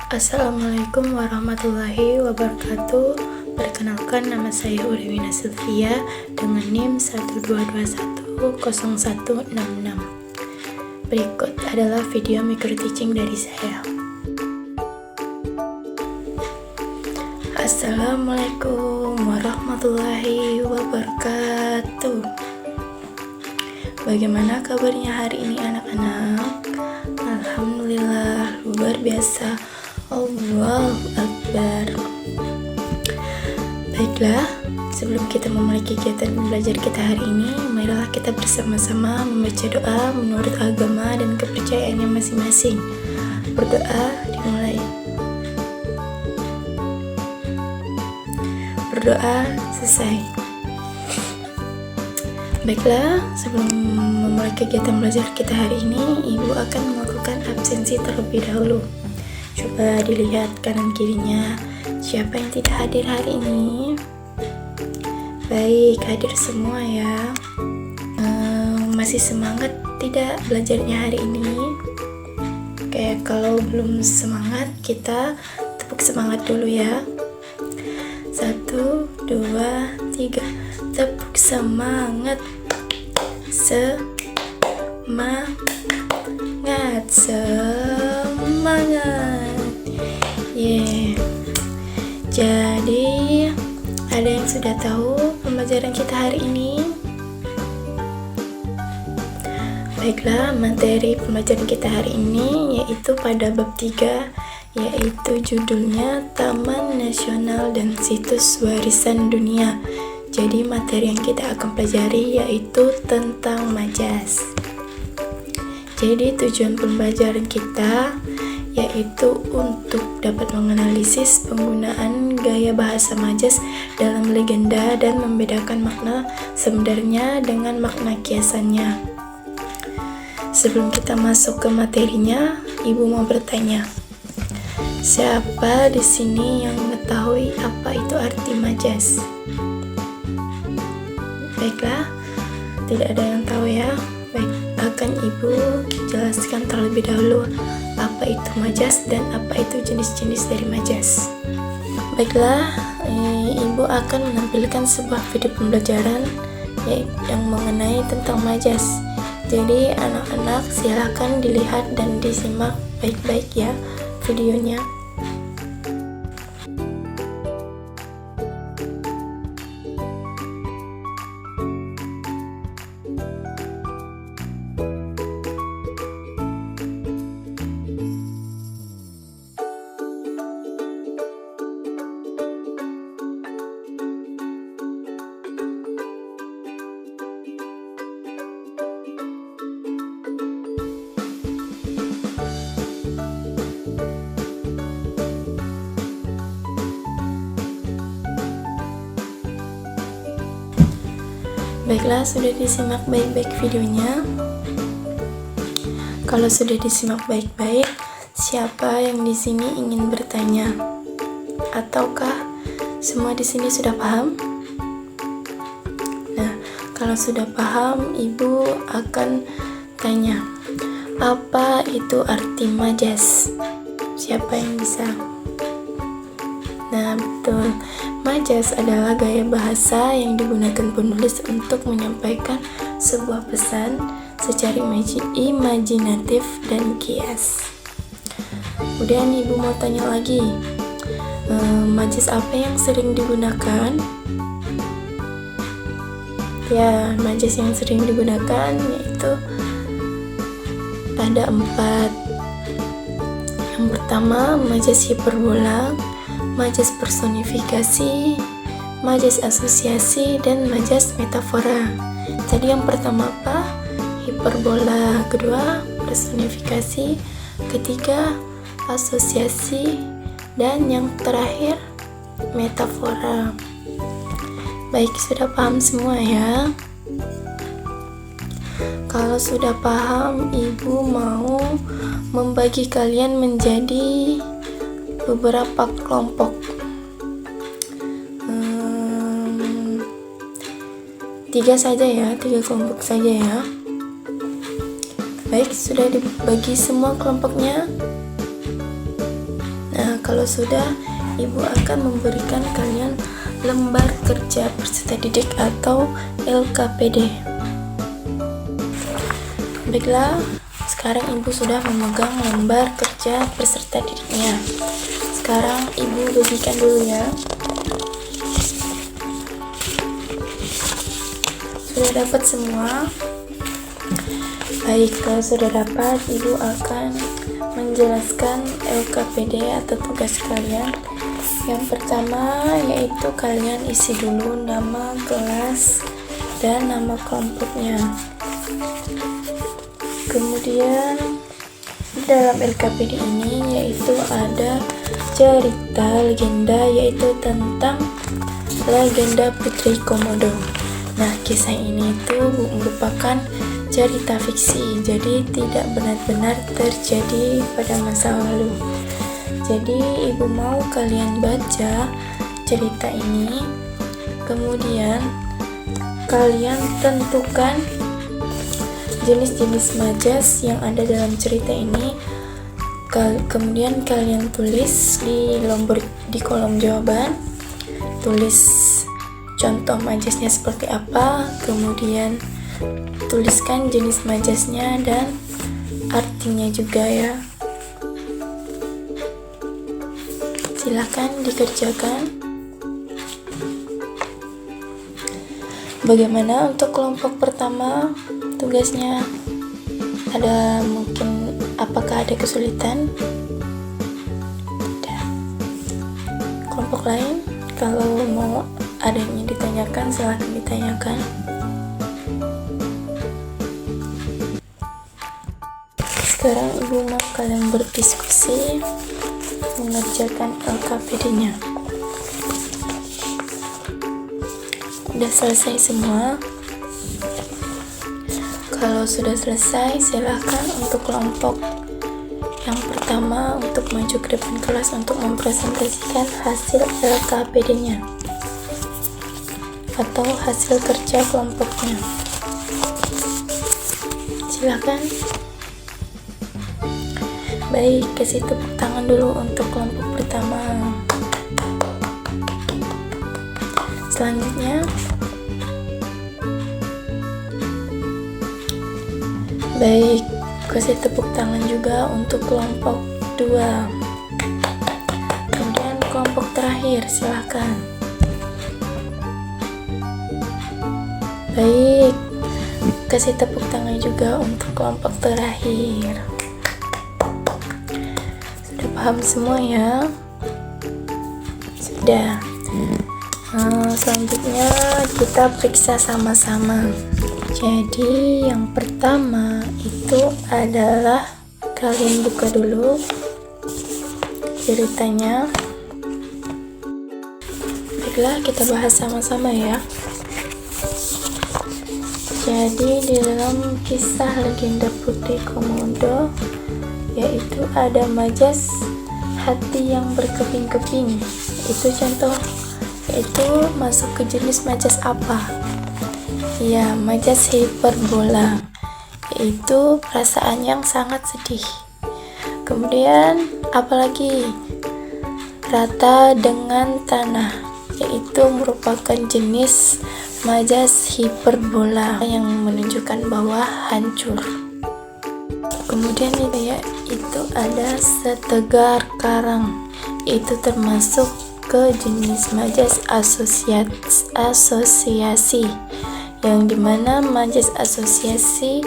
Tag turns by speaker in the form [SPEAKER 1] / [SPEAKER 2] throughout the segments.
[SPEAKER 1] Assalamualaikum warahmatullahi wabarakatuh. Perkenalkan, nama saya Urewina Sylvia dengan NIM 122100166. Berikut adalah video micro teaching dari saya. Assalamualaikum warahmatullahi wabarakatuh. Bagaimana kabarnya hari ini anak-anak? Alhamdulillah, luar biasa. Allahu Akbar. Baiklah, sebelum kita memulai kegiatan belajar kita hari ini, marilah kita bersama-sama membaca doa menurut agama dan kepercayaannya masing-masing. Berdoa dimulai. Berdoa selesai. Baiklah, sebelum memulai kegiatan belajar kita hari ini, Ibu akan melakukan absensi terlebih dahulu. Coba dilihat kanan kirinya, siapa yang tidak hadir hari ini? Baik, hadir semua ya. Masih semangat tidak belajarnya hari ini? Oke, kalau belum semangat, kita tepuk semangat dulu ya. 1, 2, 3, tepuk semangat. Semangat. Jadi, ada yang sudah tahu pembelajaran kita hari ini? Baiklah, materi pembelajaran kita hari ini yaitu pada bab 3, yaitu judulnya Taman Nasional dan Situs Warisan Dunia. Jadi materi yang kita akan pelajari yaitu tentang majas. Jadi tujuan pembelajaran kita yaitu untuk dapat menganalisis penggunaan gaya bahasa majas dalam legenda dan membedakan makna sebenarnya dengan makna kiasannya. Sebelum kita masuk ke materinya, Ibu mau bertanya, siapa di sini yang mengetahui apa itu arti majas? Baiklah, tidak ada yang tahu ya. Baik, akan Ibu jelaskan terlebih dahulu apa itu majas dan apa itu jenis-jenis dari majas. Baiklah, Ibu akan menampilkan sebuah video pembelajaran yang mengenai tentang majas. Jadi anak-anak silakan dilihat dan disimak baik-baik ya videonya. Baiklah, sudah disimak baik-baik videonya? Kalau sudah disimak baik-baik, siapa yang di sini ingin bertanya? Ataukah semua di sini sudah paham? Nah, kalau sudah paham, Ibu akan tanya, apa itu arti majas? Siapa yang bisa? Nah, betul. Majas adalah gaya bahasa yang digunakan penulis untuk menyampaikan sebuah pesan secara imajinatif dan kias. Kemudian Ibu mau tanya lagi, majas apa yang sering digunakan? Ya, majas yang sering digunakan yaitu ada 4. Yang pertama, majas hiperbola, majas personifikasi, majas asosiasi, dan majas metafora. Jadi yang pertama apa? Hiperbola. Kedua, personifikasi. Ketiga, asosiasi. Dan yang terakhir, metafora. Baik, sudah paham semua ya? Kalau sudah paham, Ibu mau membagi kalian menjadi beberapa kelompok. 3 saja ya, 3 kelompok saja ya. Baik, sudah dibagi semua kelompoknya. Nah, kalau sudah, ibu akan memberikan kalian lembar kerja peserta didik atau LKPD. Baiklah, sekarang ibu sudah memegang lembar kerja peserta didiknya. Sekarang ibu bagikan dulu ya. Sudah dapat semua? Baik, kalau sudah dapat, ibu akan menjelaskan LKPD atau tugas kalian. Yang pertama yaitu kalian isi dulu nama kelas dan nama kelompoknya. Kemudian dalam LKPD ini yaitu ada cerita legenda, yaitu tentang legenda Putri Komodo. Nah, kisah ini itu merupakan cerita fiksi, jadi tidak benar-benar terjadi pada masa lalu. Jadi ibu mau kalian baca cerita ini, kemudian kalian tentukan jenis-jenis majas yang ada dalam cerita ini. Kemudian kalian tulis di kolom jawaban, tulis contoh majasnya seperti apa, kemudian tuliskan jenis majasnya dan artinya juga ya. Silahkan dikerjakan. Bagaimana untuk kelompok pertama tugasnya? Apakah ada kesulitan? Tidak. Kelompok lain, kalau mau ada yang ditanyakan, silahkan ditanyakan. Sekarang ibu mau kalian berdiskusi mengerjakan LKPD-nya. Udah selesai semua? Kalau sudah selesai, silahkan untuk kelompok yang pertama untuk maju ke depan kelas untuk mempresentasikan hasil LKPD-nya atau hasil kerja kelompoknya. Silahkan. Baik, kasih tepuk tangan dulu untuk kelompok pertama. Selanjutnya, baik, kasih tepuk tangan juga untuk kelompok 2. Kemudian kelompok terakhir, silakan. Baik, kasih tepuk tangan juga untuk kelompok terakhir. Sudah paham semua ya? Sudah. Selanjutnya kita periksa sama-sama. Jadi yang pertama itu adalah kalian buka dulu ceritanya. Baiklah, kita bahas sama-sama ya. Jadi di dalam kisah legenda Putri Komodo yaitu ada majas hati yang berkeping-keping. Itu contoh, itu masuk ke jenis majas apa? Ya, majas hiperbola, yaitu perasaan yang sangat sedih. Kemudian apalagi rata dengan tanah, yaitu merupakan jenis majas hiperbola yang menunjukkan bahwa hancur. Kemudian itu ada setegar karang, itu termasuk ke jenis majas asosiasi, yang dimana majas asosiasi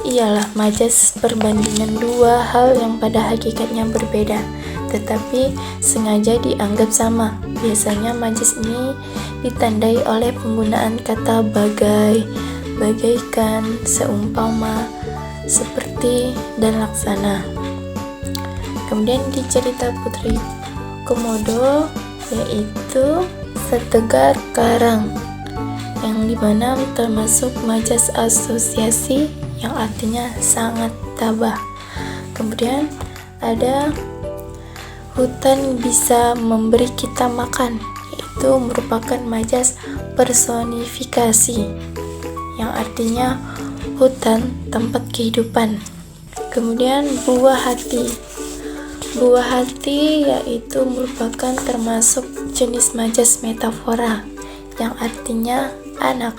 [SPEAKER 1] ialah majas perbandingan dua hal yang pada hakikatnya berbeda tetapi sengaja dianggap sama. Biasanya majas ini ditandai oleh penggunaan kata bagai, bagaikan, seumpama, seperti, dan laksana. Kemudian di cerita Putri Komodo yaitu setegar karang, yang dimana termasuk majas asosiasi yang artinya sangat tabah. Kemudian ada hutan bisa memberi kita makan, yaitu merupakan majas personifikasi yang artinya hutan tempat kehidupan. Kemudian buah hati Buah hati yaitu merupakan termasuk jenis majas metafora yang artinya anak.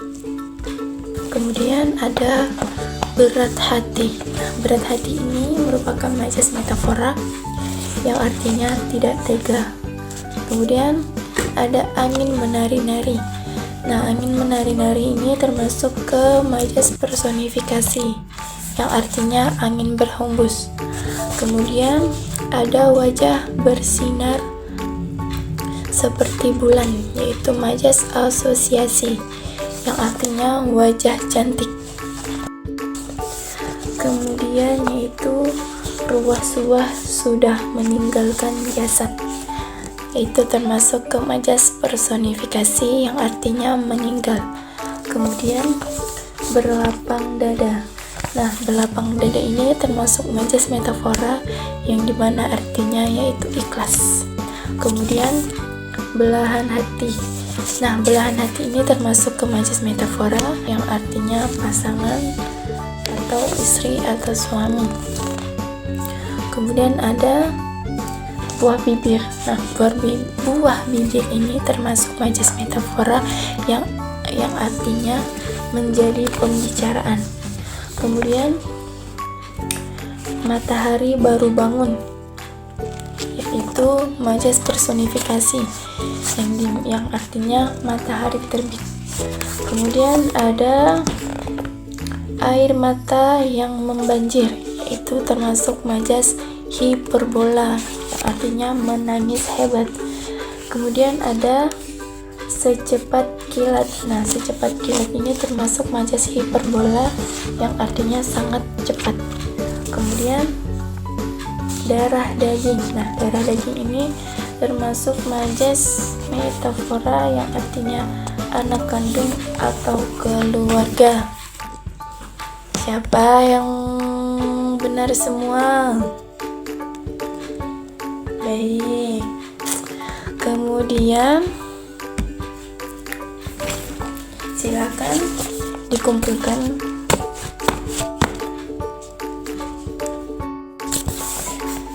[SPEAKER 1] Kemudian ada berat hati. Berat hati ini merupakan majas metafora yang artinya tidak tega. Kemudian ada angin menari-nari. Nah, angin menari-nari ini termasuk ke majas personifikasi yang artinya angin berhembus. Kemudian ada wajah bersinar seperti bulan, yaitu majas asosiasi yang artinya wajah cantik. Kemudian yaitu ruah-suah sudah meninggalkan jasad, itu termasuk ke majas personifikasi yang artinya meninggal. Kemudian berlapang dada. Nah, berlapang dada ini termasuk majas metafora yang dimana artinya yaitu ikhlas. Kemudian belahan hati. Nah, belahan hati ini termasuk ke majas metafora yang artinya pasangan atau istri atau suami. Kemudian ada buah bibir. Nah, buah bibir ini termasuk majas metafora yang artinya menjadi pembicaraan. Kemudian matahari baru bangun, yaitu majas personifikasi yang artinya matahari terbit. Kemudian ada air mata yang membanjir, yaitu termasuk majas hiperbola yang artinya menangis hebat. Kemudian ada secepat kilat. Nah, secepat kilat ini termasuk majas hiperbola yang artinya sangat cepat. Kemudian darah daging. Nah, darah daging ini termasuk majas metafora yang artinya anak kandung atau keluarga. Siapa yang benar semua? Baik. Kemudian silakan dikumpulkan.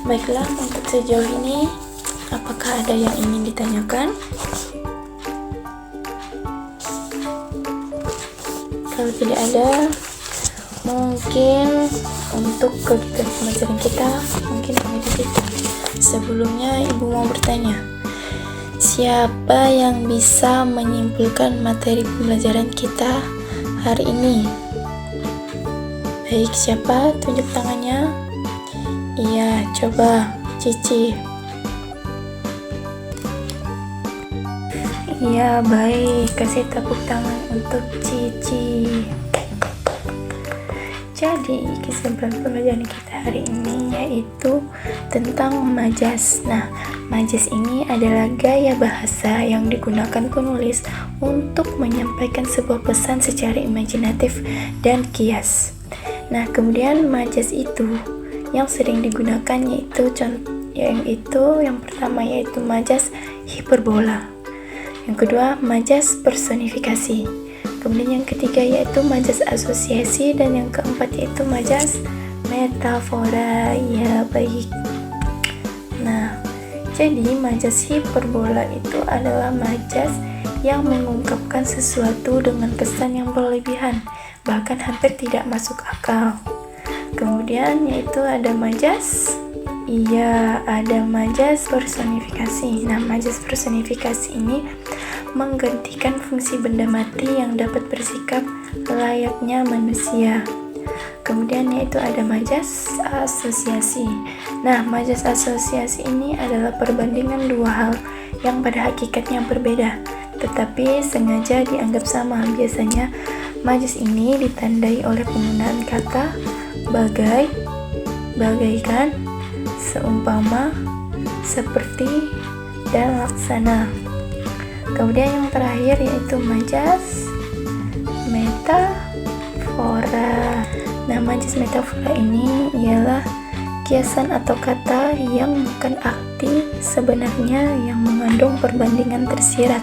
[SPEAKER 1] Baiklah, untuk sejauh ini apakah ada yang ingin ditanyakan? Kalau tidak ada, mungkin untuk kegiatan pembelajaran kita mungkin kami tutup. Sebelumnya Ibu mau bertanya, siapa yang bisa menyimpulkan materi pembelajaran kita hari ini? Baik, siapa? Tunjuk tangannya. Iya, coba Cici. Iya, baik. Kasih tepuk tangan untuk Cici. Jadi, kesimpulan pembelajaran kita hari ini yaitu tentang majas. Nah, majas ini adalah gaya bahasa yang digunakan penulis untuk menyampaikan sebuah pesan secara imajinatif dan kias. Nah, kemudian majas itu yang sering digunakan yang pertama yaitu majas hiperbola. Yang kedua, majas personifikasi. Kemudian yang ketiga yaitu majas asosiasi, dan yang keempat yaitu majas metafora. Ya, baik. Nah, jadi majas hiperbola itu adalah majas yang mengungkapkan sesuatu dengan kesan yang berlebihan, bahkan hampir tidak masuk akal. Kemudian yaitu ada majas personifikasi. Nah, majas personifikasi ini menggantikan fungsi benda mati yang dapat bersikap layaknya manusia. Kemudian yaitu ada majas asosiasi. Nah, majas asosiasi ini adalah perbandingan dua hal yang pada hakikatnya berbeda, tetapi sengaja dianggap sama. Biasanya majas ini ditandai oleh penggunaan kata bagai, bagaikan, seumpama, seperti, dan laksana. Kemudian yang terakhir yaitu majas metafora. Nah, majas metafora ini ialah kiasan atau kata yang bukan arti sebenarnya yang mengandung perbandingan tersirat.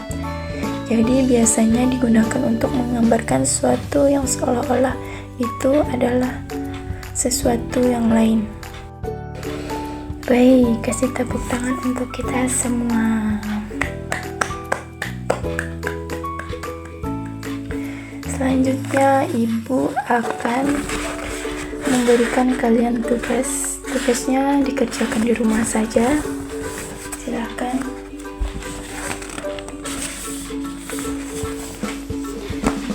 [SPEAKER 1] Jadi biasanya digunakan untuk menggambarkan sesuatu yang seolah-olah itu adalah sesuatu yang lain. Baik, kasih tepuk tangan untuk kita semua. Selanjutnya ibu akan memberikan kalian tugas. Tugasnya dikerjakan di rumah saja. Silakan.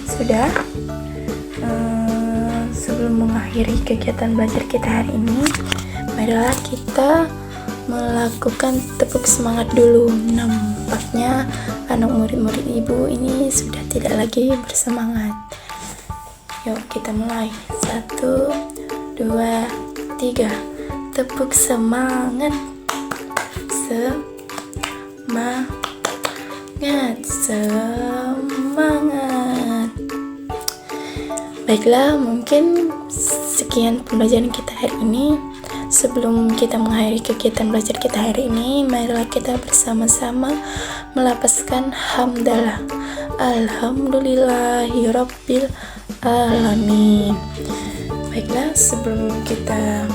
[SPEAKER 1] Sudah? Sebelum mengakhiri kegiatan belajar kita hari ini, marilah kita melakukan tepuk semangat dulu. Nampaknya anak murid-murid ibu ini sudah tidak lagi bersemangat. Yuk kita mulai. 1, 2, 3. Tepuk semangat. Semangat. Baiklah, mungkin sekian pembelajaran kita hari ini. Sebelum kita mengakhiri kegiatan belajar kita hari ini, marilah kita bersama-sama melapaskan hamdalah. Alhamdulillahirabbil alamin. Baiklah, sebelum kita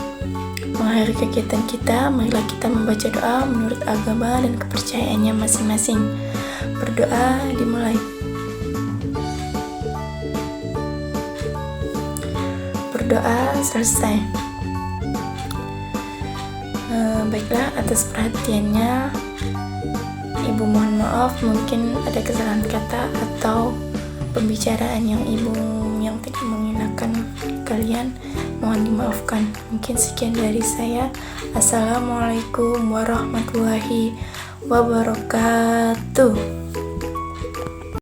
[SPEAKER 1] mengakhiri kegiatan kita, marilah kita membaca doa menurut agama dan kepercayaannya masing-masing. Berdoa dimulai. Berdoa selesai. Baiklah, atas perhatiannya ibu mohon maaf, mungkin ada kesalahan kata atau pembicaraan yang tidak mengenakan kalian, mohon dimaafkan. Mungkin sekian dari saya. Assalamualaikum warahmatullahi wabarakatuh.